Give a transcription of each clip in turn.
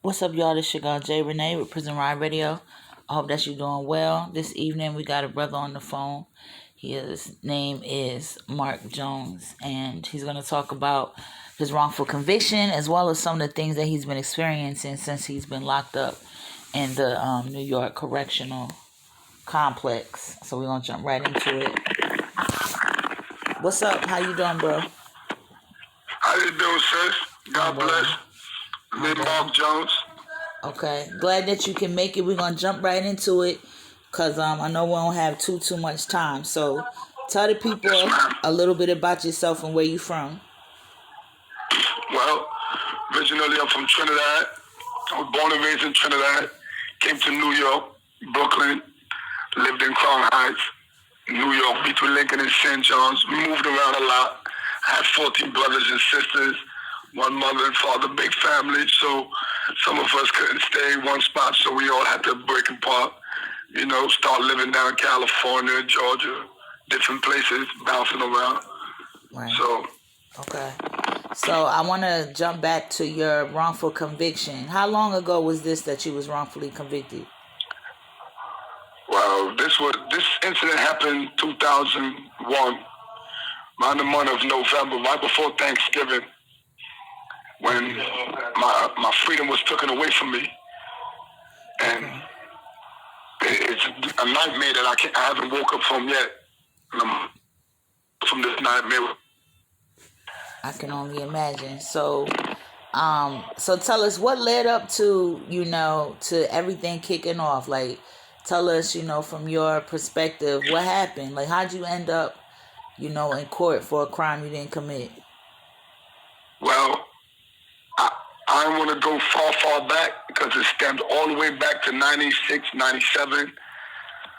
What's up, y'all? This your girl Jay Renee with Prison Ride Radio. I hope that you're doing well. This evening, we got a brother on the phone. His name is Marc Jones, and he's going to talk about his wrongful conviction as well as some of the things that he's been experiencing since he's been locked up in the New York Correctional Complex. So we're going to jump right into it. What's up? How you doing, bro? How you doing, sis? God bless. Me, Marc Jones. Okay. Glad that you can make it. We're going to jump right into it because I know we don't have too much time. So tell the people a little bit about yourself and where you from. Well, originally I'm from Trinidad. I was born and raised in Trinidad. Came to New York, Brooklyn. Lived in Crown Heights, New York, between Lincoln and St. John's. Moved around a lot. I had 14 brothers and sisters. One mother and father, big family. So some of us couldn't stay in one spot, so we all had to break apart. You know, start living down in California, Georgia, different places, bouncing around. Right. So. Okay. So I want to jump back to your wrongful conviction. How long ago was this that you was wrongfully convicted? Well, this incident happened 2001, around the month of November, right before Thanksgiving, when my freedom was taken away from me, and it's a nightmare that I haven't woke up from yet. From this nightmare. I can only imagine. So tell us what led up to, to everything kicking off. Like, tell us, from your perspective, what happened? Like, how'd you end up, in court for a crime you didn't commit? Well, I don't want to go far back because it stems all the way back to 96, 97,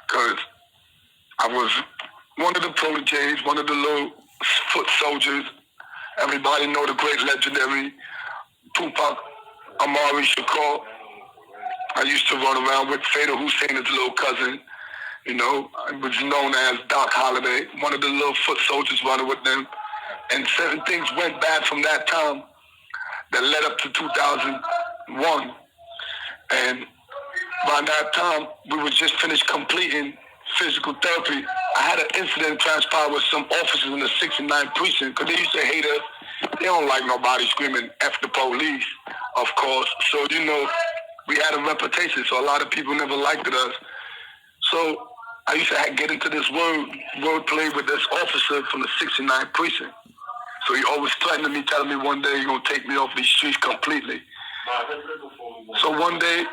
because I was one of the proteges, one of the little foot soldiers. Everybody know the great legendary Tupac Amari Shakur. I used to run around with Fatal Hussein's little cousin. You know, I was known as Doc Holliday, one of the little foot soldiers running with them. And certain things went bad from that time that led up to 2001. And by that time, we were just finished completing physical therapy. I had an incident transpire with some officers in the 69th precinct because they used to hate us. They don't like nobody screaming F the police, of course. So, we had a reputation, so a lot of people never liked us. So I used to get into this wordplay with this officer from the 69th precinct. So he always threatened me, telling me one day he's going to take me off these streets completely. So one day,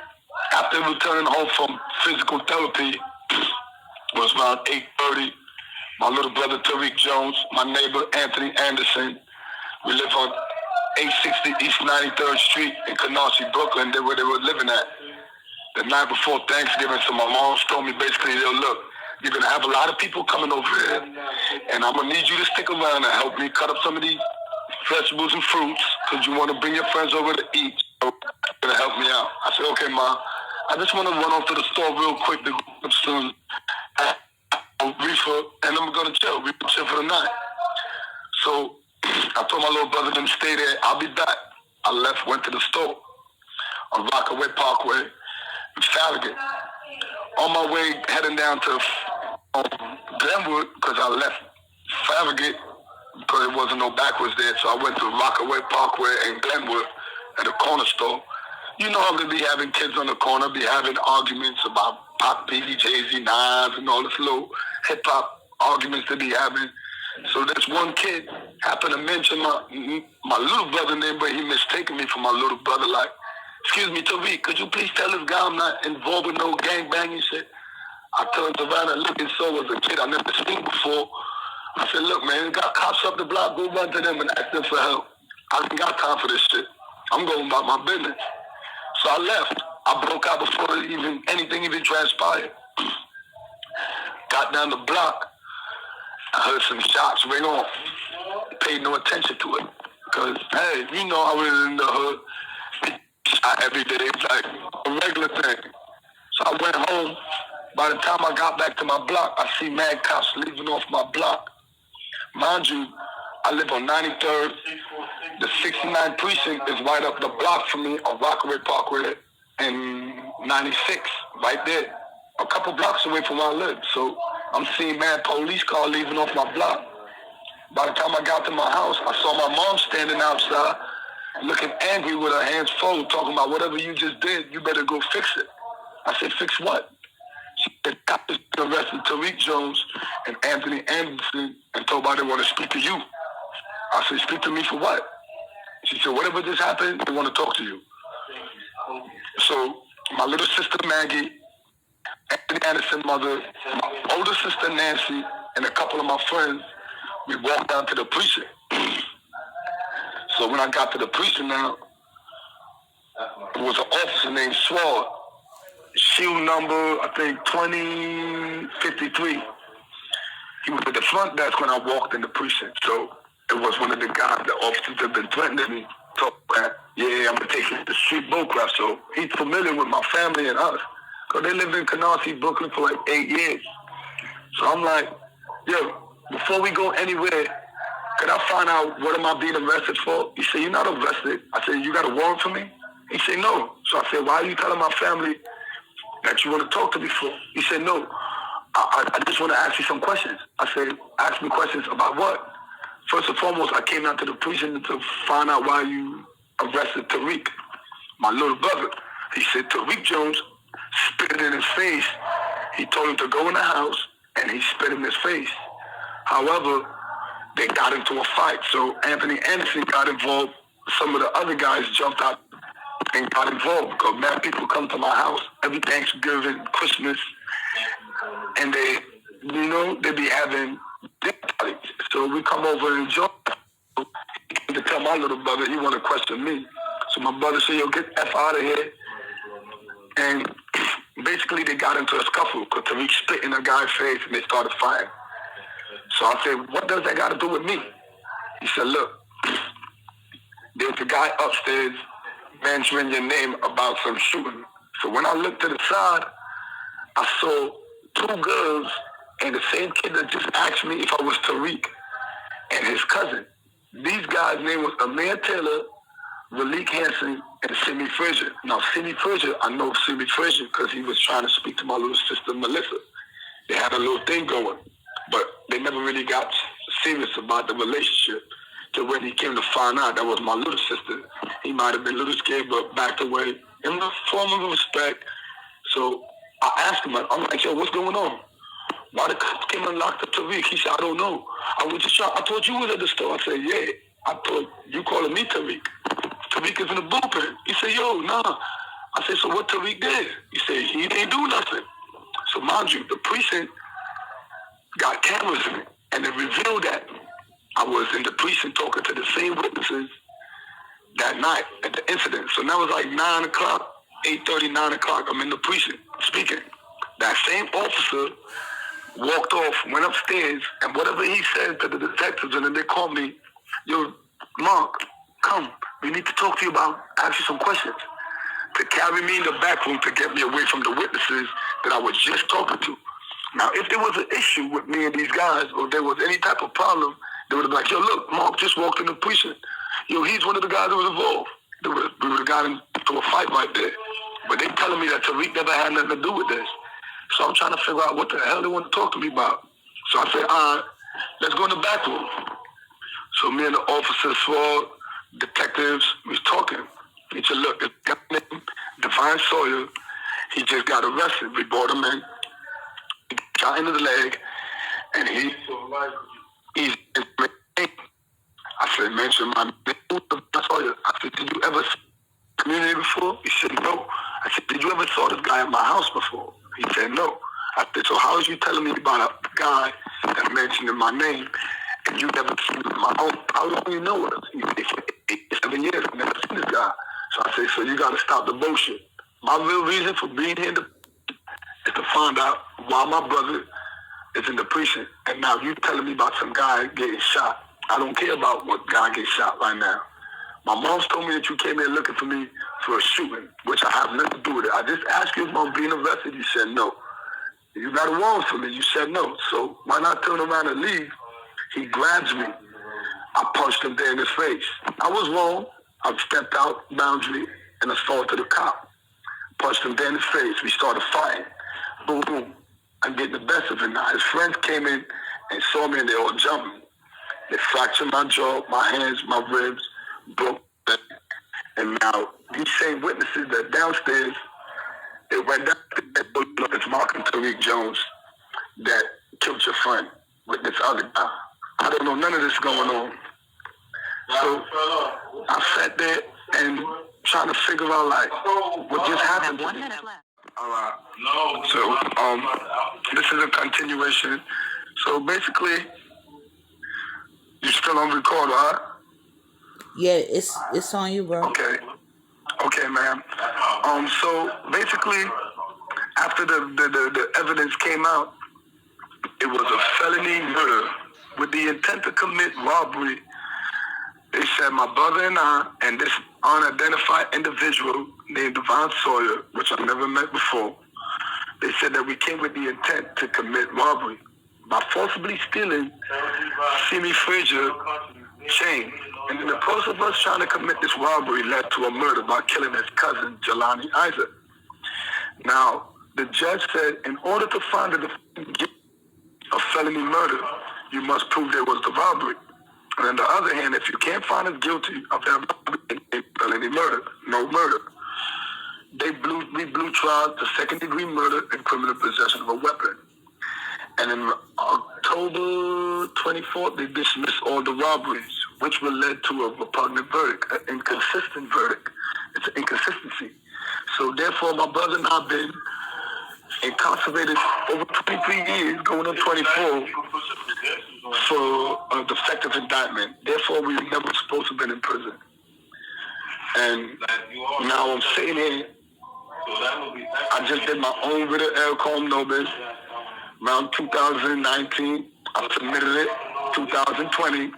after returning home from physical therapy, it was around 8:30. My little brother Tariq Jones, my neighbor Anthony Anderson, we live on 860 East 93rd Street in Canarsie, Brooklyn, where they were living at. The night before Thanksgiving, so my mom told me basically, look, you're going to have a lot of people coming over here, and I'm going to need you to stick around and help me cut up some of these vegetables and fruits, because you want to bring your friends over to eat. So you're going to help me out. I said, okay, Ma. I just want to run off to the store real quick to get some reefer, and I'm going to chill. We're going to chill for the night. So I told my little brother to stay there. I'll be back. I left, went to the store on Rockaway Parkway in Farragut. On my way heading down to Glenwood, because I left Farragut because there wasn't no backwards there. So I went to Rockaway Parkway in Glenwood at a corner store. You know how they be having kids on the corner, be having arguments about Pop, Biggie, Jay-Z, Nas, and all this little hip-hop arguments they be having. So this one kid happened to mention my little brother name, but he mistaken me for my little brother. Like, excuse me, Tariq, could you please tell this guy I'm not involved with no gangbanging shit? I turned around and looked and saw was a kid I never seen before. I said, look, man, got cops up the block, go run to them and ask them for help. I ain't got time for this shit. I'm going about my business. So I left. I broke out before anything even transpired. Got down the block. I heard some shots ring off. Paid no attention to it. Because, hey, you know how it is in the hood. Shot every day. It's like a regular thing. So I went home. By the time I got back to my block, I see mad cops leaving off my block. Mind you, I live on 93rd, The 69th precinct is right up the block from me on Rockaway Parkway and 96, right there. A couple blocks away from where I live. So I'm seeing mad police car leaving off my block. By the time I got to my house, I saw my mom standing outside, looking angry with her hands full, talking about whatever you just did, you better go fix it. I said, fix what? She said, cops arrested Tariq Jones and Anthony Anderson and told me they want to speak to you. I said, speak to me for what? She said, whatever just happened, they want to talk to you. So my little sister Maggie, Anthony Anderson's mother, my older sister Nancy, and a couple of my friends, we walked down to the precinct. So when I got to the precinct now, there was an officer named Sword. Shield number, I think, 2053. He was at the front desk when I walked in the precinct. So it was one of the guys, the officers that had been threatening me. Told me, yeah, I'm going to take you to the street bullcraft. So he's familiar with my family and us. Because they lived in Canarsie, Brooklyn for like 8 years. So I'm like, yo, before we go anywhere, could I find out what am I being arrested for? He said, you're not arrested. I said, you got a warrant for me? He said, no. So I said, why are you telling my family that you want to talk to me for? He said, no. I just want to ask you some questions. I said, ask me questions about what? First and foremost, I came out to the precinct to find out why you arrested Tariq, my little brother. He said, Tariq Jones spit in his face. He told him to go in the house, and he spit in his face. However, they got into a fight. So Anthony Anderson got involved. Some of the other guys jumped out and got involved because mad people come to my house every Thanksgiving, Christmas, and they be having dinner parties. So we come over and enjoy. He came to tell my little brother he want to question me. So my brother said, yo, get the F out of here. And basically they got into a scuffle because Tariq spit in a guy's face and they started fighting. So I said, what does that got to do with me? He said, look, there's a guy upstairs mentioning your name about some shooting. So when I looked to the side, I saw two girls and the same kid that just asked me if I was Tariq and his cousin. These guys' name was Amir Taylor, Raleek Hansen, and Simi Frazier. Now, Simi Frazier, I know Simi Frazier because he was trying to speak to my little sister, Melissa. They had a little thing going, but they never really got serious about the relationship to when he came to find out that was my little sister. He might have been a little scared, but backed away in the form of respect. So I asked him, I'm like, yo, what's going on? Why the cops came and locked up Tariq? He said, I don't know. I thought you was at the store. I said, yeah. I thought you calling me Tariq. Tariq is in the bullpen. He said, yo, nah. I said, so what Tariq did? He said, he didn't do nothing. So mind you, the precinct got cameras in it, and it revealed that I was in the precinct talking to the same witnesses that night at the incident. So now it's like 9 o'clock, 8:30, 9 o'clock. I'm in the precinct speaking. That same officer walked off, went upstairs, and whatever he said to the detectives, and then they called me, yo, Mark, come. We need to talk to you about, ask you some questions. To carry me in the back room to get me away from the witnesses that I was just talking to. Now, if there was an issue with me and these guys, or there was any type of problem, they would have been like, yo, look, Mark just walked in the precinct. Yo, he's one of the guys that was involved. We would have got into a fight right there. But they telling me that Tariq never had nothing to do with this. So I'm trying to figure out what the hell they want to talk to me about. So I said, all right, let's go in the back room. So me and the officers, detectives, we was talking. He said, look, this guy named Divine Sawyer, he just got arrested. We brought him in, he got shot into the leg, and he's I said, mention my name, Sawyer. I said, did you ever see the community before? He said, no. I said, did you ever saw this guy at my house before? He said, no. I said, so how is you telling me about a guy that mentioned in my name and you never seen him in my home? How long you know us? He said, for 7 years, I've never seen this guy. So I said, so you got to stop the bullshit. My real reason for being here is to find out why my brother is in the precinct. And now you telling me about some guy getting shot. I don't care about what guy gets shot right now. My mom's told me that you came here looking for me for a shooting, which I have nothing to do with it. I just asked you if I'm being arrested. You said no. You got a warrant for me. You said no. So why not turn around and leave? He grabs me. I punched him dead in his face. I was wrong. I stepped out boundary and assaulted a cop. Punched him dead in his face. We started fighting. Boom, boom. I'm getting the best of it now. His friends came in and saw me and they all jumped me. They fractured my jaw, my hands, my ribs, broke. And now these same witnesses that downstairs, they went downstairs and looked at Marc Jones that killed your friend with this other guy. I don't know none of this going on. So I sat there and trying to figure out like what just happened to me. All right. So this is a continuation. So basically, you still on record, right? Yeah, it's on you, bro. Okay, ma'am. So basically, after the evidence came out, it was a felony murder with the intent to commit robbery. They said my brother and I and this unidentified individual named Devon Sawyer, which I've never met before, they said that we came with the intent to commit robbery by forcibly stealing Simi Frazier chain. And in the process of us trying to commit this robbery led to a murder by killing his cousin, Jelani Isaac. Now, the judge said in order to find the defendant guilty of felony murder, you must prove there was the robbery. And on the other hand, if you can't find us guilty of that robbery and felony murder, no murder. We blew trials to second-degree murder and criminal possession of a weapon. And in October 24th, they dismissed all the robberies, which were led to a repugnant verdict, an inconsistent verdict. It's an inconsistency. So therefore, my brother and I have been incarcerated over 23 years, going on 24, for a defective indictment. Therefore, we were never supposed to have been in prison. And now I'm sitting here. I just did my own writ of error cum nobis around 2019. I submitted it 2020.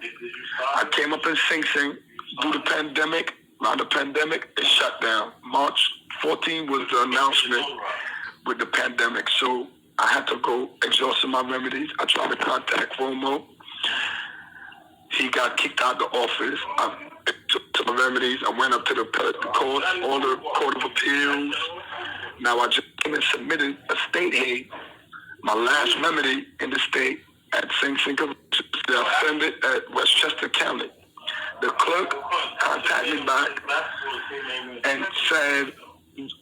I came up in Sing Sing due to pandemic. Around the pandemic, it shut down. March 14 was the announcement with the pandemic. So I had to go exhausting my remedies. I tried to contact Romo. He got kicked out of the office. I took my remedies. I went up to the court, all the Court of Appeals. Now I just came and submitted a state aid, my last remedy in the state at Sing Sing. I send it at Westchester County. The clerk contacted me back and said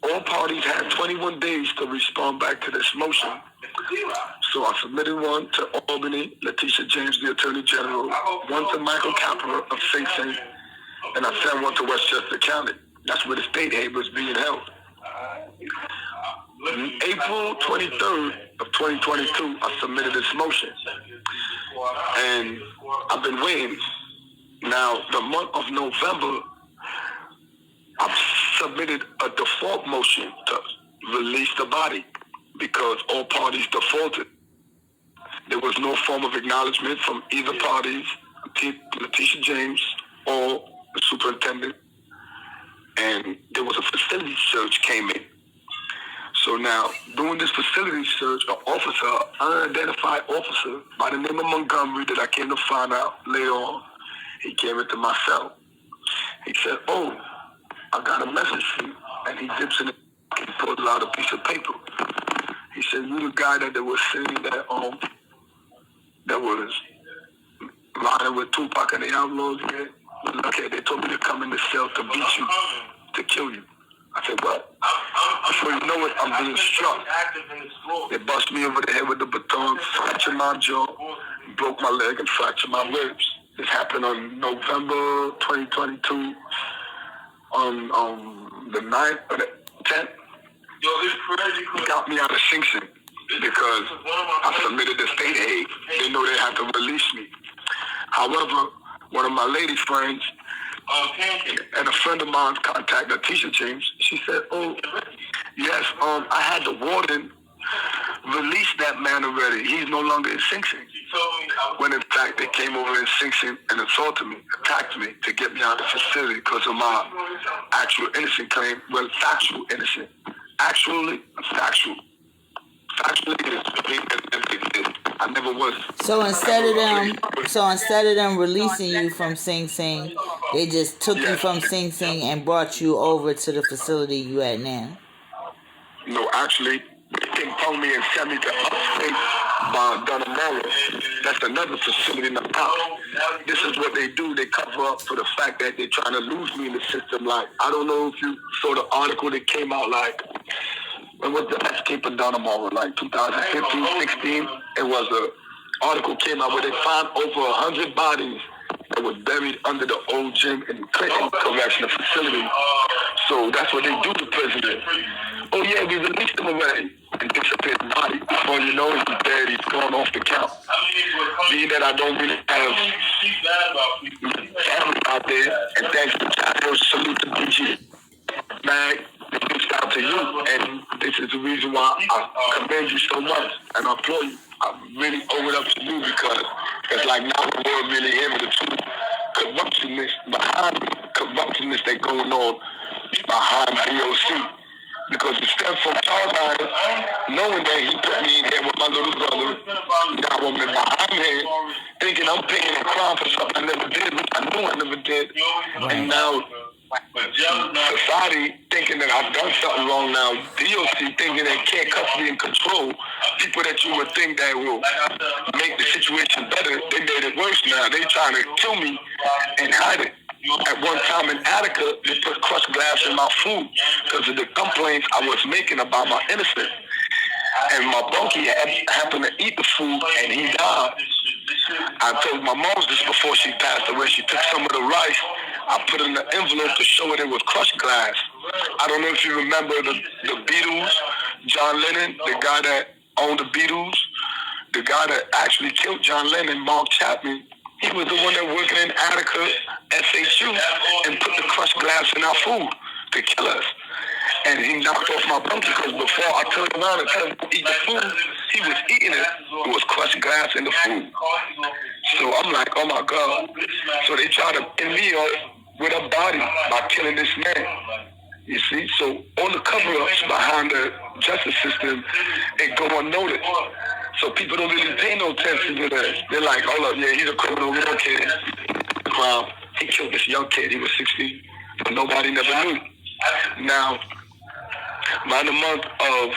all parties had 21 days to respond back to this motion. So I submitted one to Albany, Letitia James, the Attorney General, one to Michael Capra of Sing Sing, and I sent one to Westchester County. That's where the state aid was being held. April 23rd of 2022, I submitted this motion. And I've been waiting. Now, the month of November, I've submitted a default motion to release the body because all parties defaulted. There was no form of acknowledgement from either parties, Letitia James or the superintendent. And there was a facility search came in. So now, doing this facility search, an officer, an unidentified officer by the name of Montgomery that I came to find out later on, he came into my cell. He said, "Oh, I got a message for you." And he dips in it, he pulls out a piece of paper. He said, "You the guy that they were saying that was riding with Tupac and the Outlaws here? Okay, they told me to come in the cell to beat you, to kill you." I said, "What?" Before you know it, I'm being struck. They bust me over the head with the baton, fractured my jaw, broke my leg, and fractured my ribs. This happened on November 2022, on the 9th or the 10th. He got me out of Sing Sing because I submitted the state aid. They know they had to release me. However, one of my lady friends and a friend of mine contacted Letitia James. She said, "Oh, yes, I had the warden release that man already. He's no longer in Sing Sing." When in fact they came over in Sing Sing and assaulted me, attacked me to get me out of the facility because of my actual innocent claim. Well, factual innocent. Actually, factual. Factually, it is. I never was. So instead of them releasing you from Sing Sing, they just took you from Sing Sing and brought you over to the facility you at now. No, actually, they came upon me and sent me to upstate by Dunamora. That's another facility in the park. This is what they do. They cover up for the fact that they're trying to lose me in the system. Like, I don't know if you saw the article that came out, like, when was the escape of Dunamora? Like 2015, 16? It was a article came out where they found over 100 bodies that was buried under the old gym in Clinton Correctional Facility. So that's what they do to prisoners. Oh yeah, we released him already and disappeared the body. Before you know he's dead, he's gone off the count. Being that I don't really have family out there, and thanks to Chayo, salute to BG, man, they reached out to you, and this is the reason why I commend you so much, and I applaud you. I really owe it up to you because it's like now the world really hearing the true corruptionness that's going on behind DOC. Because it stems from Charles knowing that he put me in here with my little brother. Now I'm behind him, thinking I'm paying a crime for something I never did, which I knew I never did. Right. And now society thinking that I've done something wrong now. DOC thinking they can't custody and control people that you would think that will make the situation better. They made it worse now. They trying to kill me and hide it. At one time in Attica, they put crushed glass in my food because of the complaints I was making about my innocence. And my bunkie happened to eat the food and he died. I told my mom this before she passed away. She took some of the rice. I put it in an envelope to show it was crushed glass. I don't know if you remember the Beatles, John Lennon, the guy that owned the Beatles, the guy that actually killed John Lennon, Mark Chapman. He was the one that working in Attica, SHU, and put the crushed glass in our food to kill us. And he knocked off my bunkie because before I turned around and told him to eat the food, he was eating it. It was crushed glass in the food. So I'm like, oh my God. So they try to end me with a body by killing this man. You see? So all the cover-ups behind the justice system, it go unnoticed. So people don't really pay no attention to that. They're like, hold up, yeah, he's a criminal, we don't care. He killed this young kid, he was 16, but nobody never knew. Now, by the month of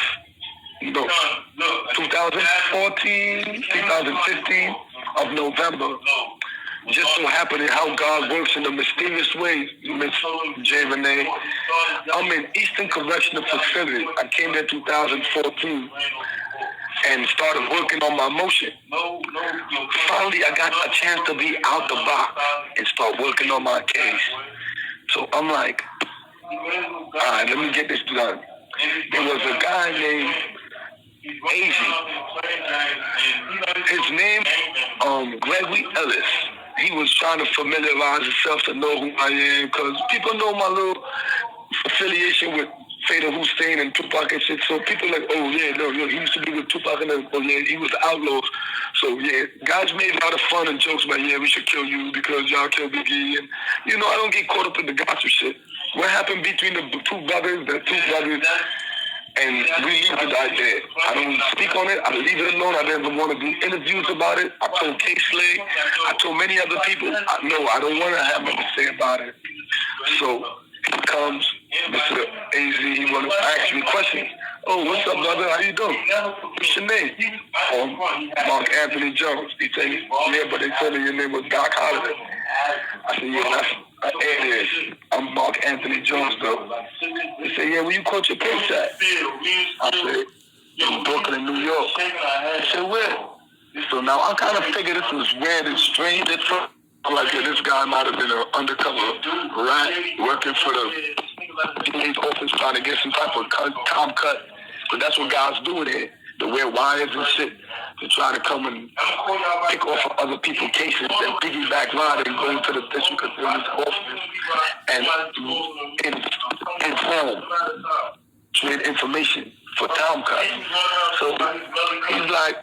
2014, 2015 of November, just so happening how God works in a mysterious way, Miss J. Renee. I'm in Eastern Correctional Facility. I came there in 2014 and started working on my motion. Finally, I got a chance to be out the box and start working on my case. So I'm like, all right, let me get this done. There was a guy named Azy. His name, Gregory Ellis. He was trying to familiarize himself to know who I am because people know my little affiliation with Fatal Hussein and Tupac and shit. So people like, oh yeah, no, he used to be with Tupac and oh yeah, he was the outlaws. So yeah, guys made a lot of fun and jokes about, yeah, we should kill you because y'all killed Biggie. And you know, I don't get caught up in the gossip shit. What happened between the two brothers, and we leave it right there. I don't speak on it. I leave it alone. I didn't want to do interviews about it. I told K-Slay. I told many other people. I don't want to have nothing to say about it. So here comes Mr. AZ. He want to ask me questions. Oh, what's up, brother? How you doing? What's your name? Mark Anthony Jones. He said, yeah, but they told me your name was Doc Holliday. I said, yeah, that's it is. I'm Mark Anthony Jones, though. They said, yeah, where you caught your case at? I said, in Brooklyn, New York. They said, where? So now I kind of figured this was weird and strange at first. I'm like, yeah, this guy might have been an undercover rat working for the DA's office trying to get some type of time cut. But that's what guys do here. They wear wires and shit to try to come and pick off of other people's cases and piggyback ride and go into the district attorney's office and inform, trade information for time cuts. So he's like,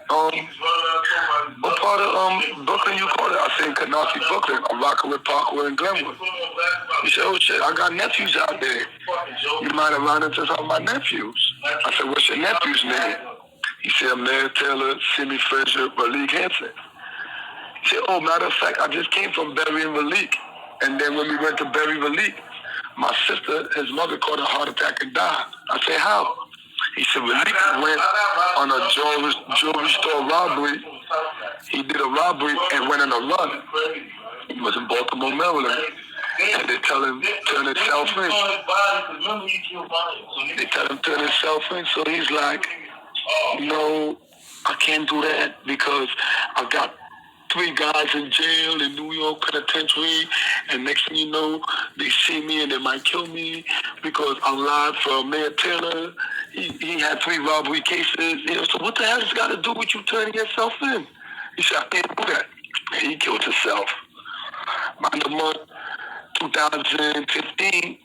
what part of Brooklyn you call it? I said, Canarsie, Brooklyn. I'm rocking with Parkwood and Glenwood. He said, oh shit, I got nephews out there. You might have run into some of my nephews. I said, what's your nephew's name? He said, Mayor Taylor, Simi Frazier, Malik Hanson. He said, oh, matter of fact, I just came from burying Malik. And then when we went to bury Malik, my sister, his mother, caught a heart attack and died. I said, how? He said, Malik went on a jewelry store robbery. He did a robbery and went on a run. He was in Baltimore, Maryland. And they tell him turn himself in. They tell him turn himself in. So he's like, no, I can't do that because I got 3 guys in jail in New York Penitentiary, and next thing you know, they see me and they might kill me because I lied for Mayor Taylor. He had 3 robbery cases. You know, so what the hell has got to do with you turning yourself in? He said, I can't do that. And he killed himself. By the month 2015,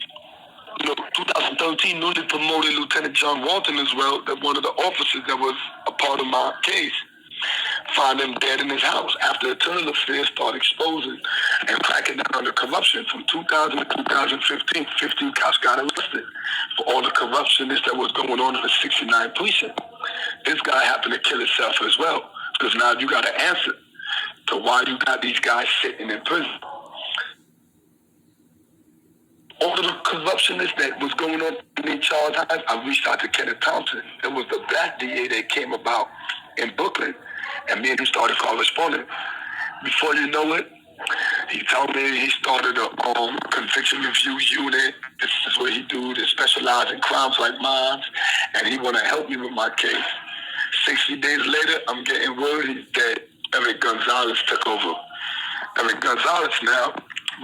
2013, newly promoted Lieutenant John Walton as well, that one of the officers that was a part of my case, found him dead in his house after internal affairs started exposing and cracking down on the corruption. From 2000 to 2015, 15 cops got arrested for all the corruptionists that was going on in the 69 precinct. This guy happened to kill himself as well, because now you got to answer to why you got these guys sitting in prison. All of the corruptionists that was going on in Charles Hines, I reached out to Kenneth Thompson. It was the black DA that came about in Brooklyn, and me and him started corresponding. Before you know it, he told me he started a conviction review unit. This is what he do. They specialize in crimes like mine, and he want to help me with my case. 60 days later, I'm getting word he's dead. Eric Gonzalez took over. Eric Gonzalez now,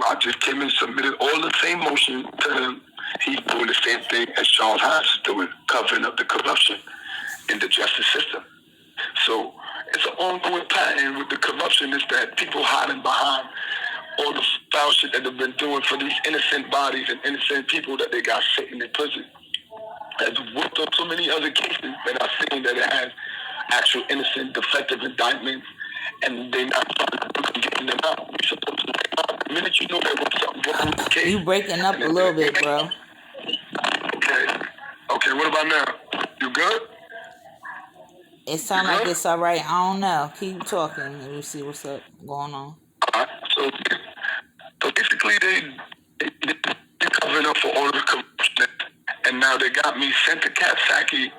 I just came and submitted all the same motion to him. He's doing the same thing as Charles Hines is doing, covering up the corruption in the justice system. So it's an ongoing pattern with the corruption is that people hiding behind all the foul shit that they've been doing for these innocent bodies and innocent people that they got sitting in prison. I've worked on so many other cases that I've seen that it has actual innocent defective indictments, and they're not getting them out. You're supposed to get out. The minute you know that was something wrong with the case. You breaking up a little bit, bro. Okay, what about now? You good? It sounds like it's all right. I don't know. Keep talking and we'll see what's up going on. So basically, they're covering up for all the corruption, and now they got me sent to Katsaki,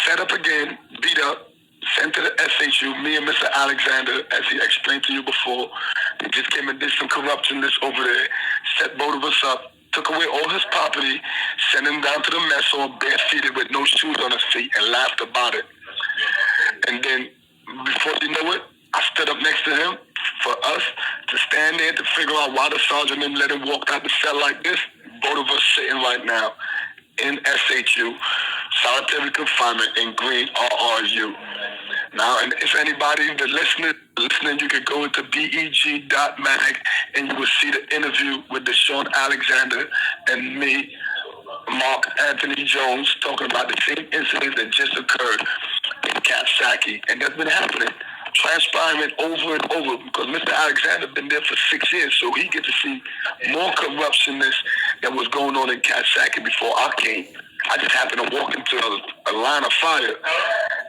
set up again, beat up, sent to the SHU. Me and Mr. Alexander, as he explained to you before, they just came and did some corruption this over there, set both of us up, took away all his property, sent him down to the mess hall, barefooted with no shoes on his feet, and laughed about it. And then, before you know it, I stood up next to him for us to stand there to figure out why the sergeant didn't let him walk out the cell like this. Both of us sitting right now in SHU, solitary confinement in green RRU. Now, and if anybody that's listening, you can go into beg.mag and you will see the interview with Deshaun Alexander and me, Marc Anthony Jones, talking about the same incident that just occurred in Katsaki. And that's been happening, transpiring over and over, because Mr. Alexander been there for 6 years, so he get to see more corruptionists that was going on in Katsaki before I came. I just happened to walk into a line of fire,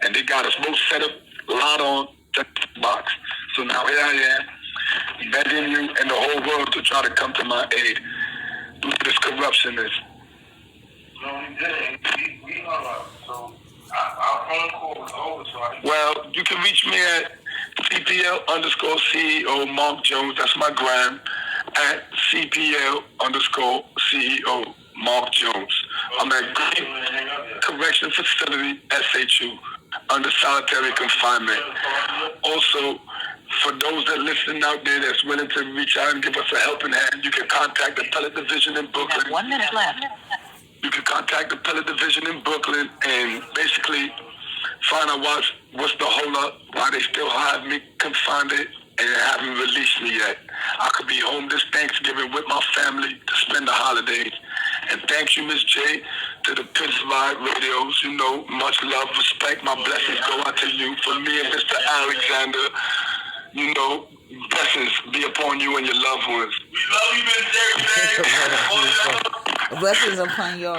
and they got us both set up, light on, box. So now here I am, begging you and the whole world to try to come to my aid due to this corruptionist. No, we didn't. We hung up. So our phone call was over. So well, you can reach me at CPL_CEO Marc Jones. That's my gram. At CPL_CEO Marc Jones. I'm at Green Correction Facility, SHU, under solitary confinement. Also, for those that listen out there that's willing to reach out and give us a helping hand, you can contact the Appellate Division in Brooklyn. 1 minute left. You can contact the Appellate Division in Brooklyn and basically find out what's the holdup, why they still have me confined and haven't released me yet. I could be home this Thanksgiving with my family to spend the holidays. And thank you, Miss J, to the Prison Riot Radios. You know, much love, respect. My blessings go out to you. For me and Mr. Alexander, you know, blessings be upon you and your loved ones. we love you, Miss J. Blessings upon y'all.